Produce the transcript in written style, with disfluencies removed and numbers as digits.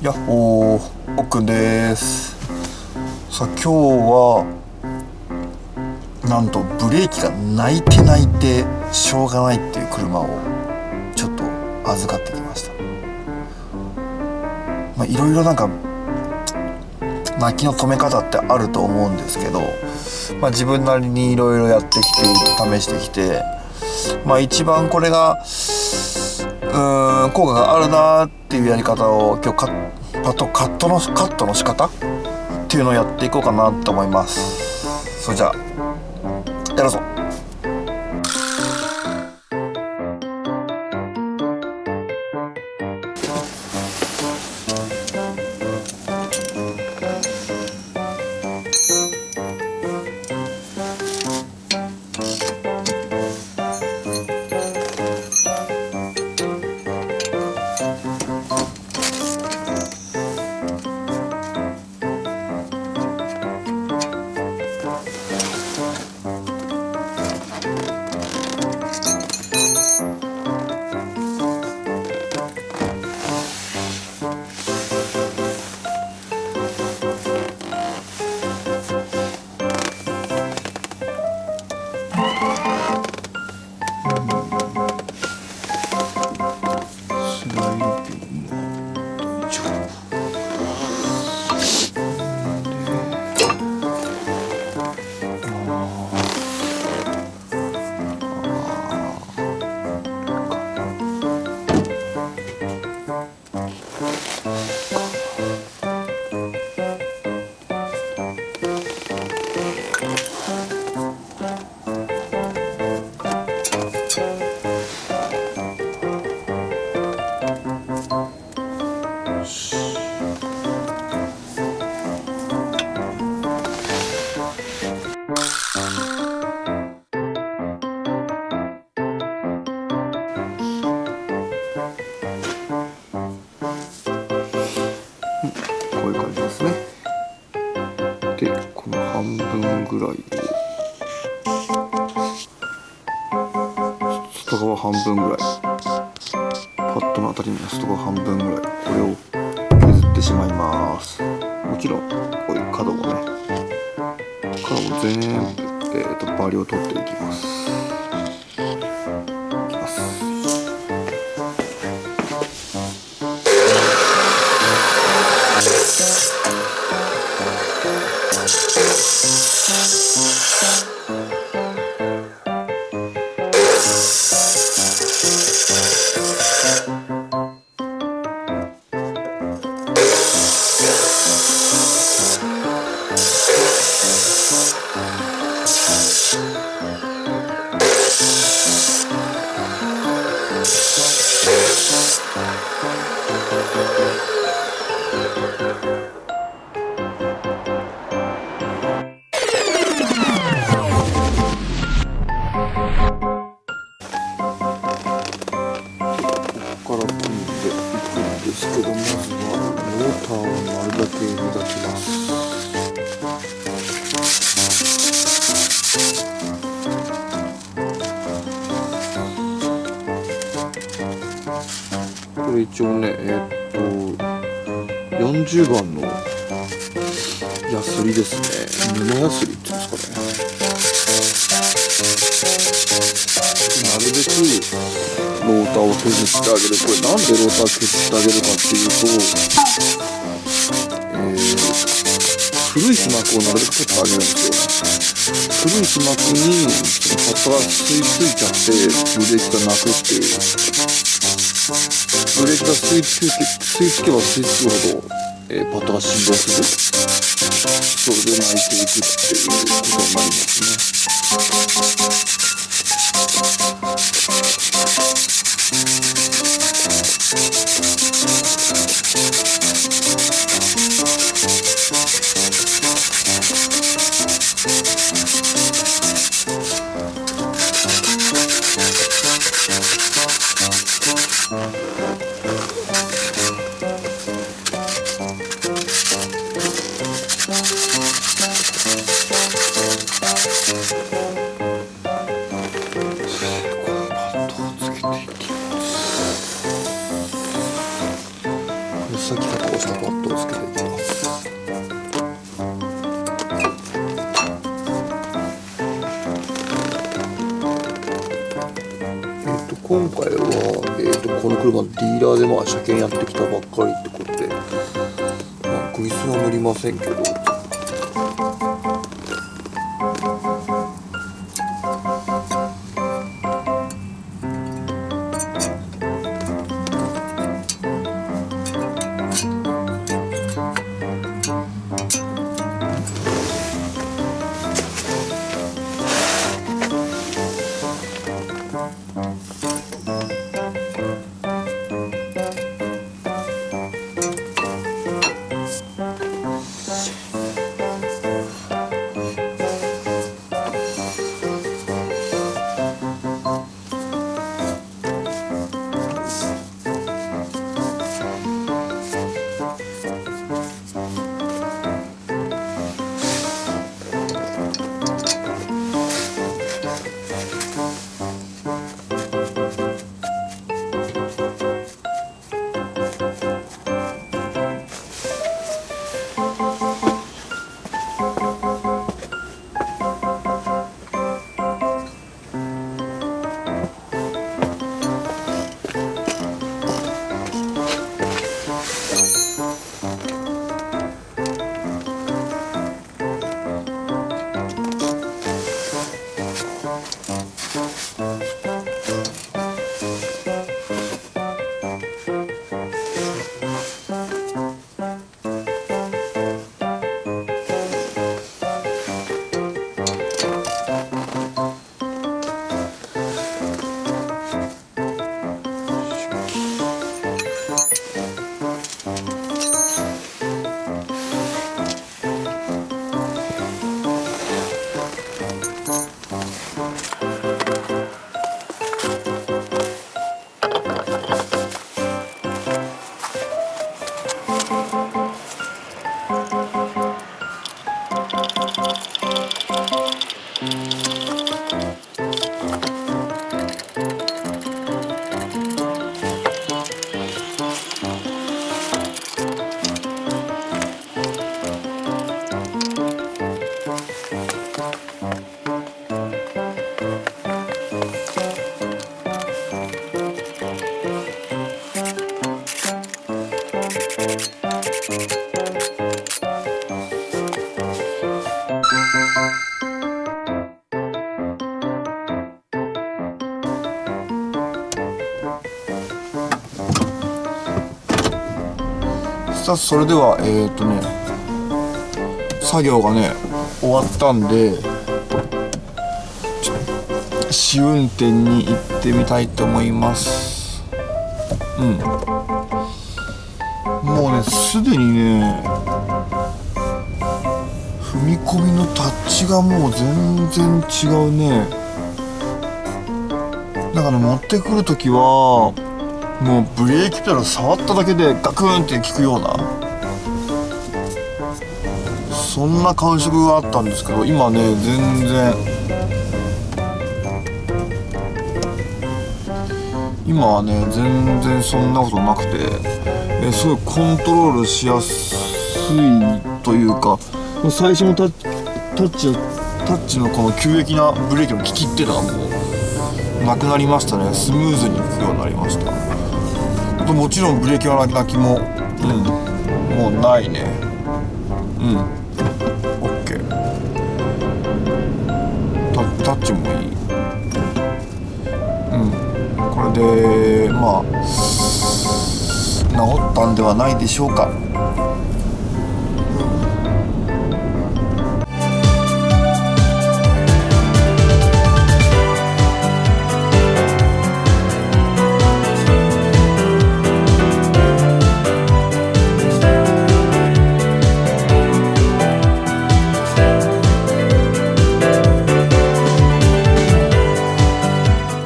やっほー、おっくんです。さあ今日はなんとブレーキが泣いてしょうがないっていう車をちょっと預かってきました。いろいろなんか泣きの止め方ってあると思うんですけど、自分なりにいろいろやってきて試してきて、一番これが効果があるなっていうやり方を今日カットの仕方っていうのをやっていこうかなと思います。それじゃあやろうぞ。こういう感じですね。で、この半分ぐらいを外側半分ぐらい、パッドのあたりの外側半分ぐらい、これを削ってしまいます。もちろんこういう角も全部、バリを取っていきます。ですけど、まずはモーターをなるだけ磨きます。これ一応ね、40番のヤスリですね。布ヤスリっていうんですかね。なるべくローターを削ってあげる。これなんでローター削ってあげるかっていうと、古い皮膜をなるべく取ってあげるんですよ。古い皮膜にパッドが吸い付いちゃってブレーキが鳴くっていう。ブレーキが吸い付けば吸い付くほど、パッドが振動する。それで鳴いていくっていうことになりますね。先加工していこう。パッドをつけていきます。今回は、この車ディーラーで車検やってきたばっかりってことで、グリスは塗りませんけど、それでは作業がね終わったんで試運転に行ってみたいと思います。もうねすでにね踏み込みのタッチがもう全然違うね。だから持ってくるときはもうブレーキペダル触っただけでガクンって効くようなそんな感触があったんですけど、今ね今はね全然そんなことなくて、すごいコントロールしやすいというか、最初のタッチのこの急激なブレーキの効きっていうのがもうなくなりましたね。スムーズに効くようになりました。もちろんブレーキの鳴きも、もうないね。OK。タッチもいい。これで治ったんではないでしょうか。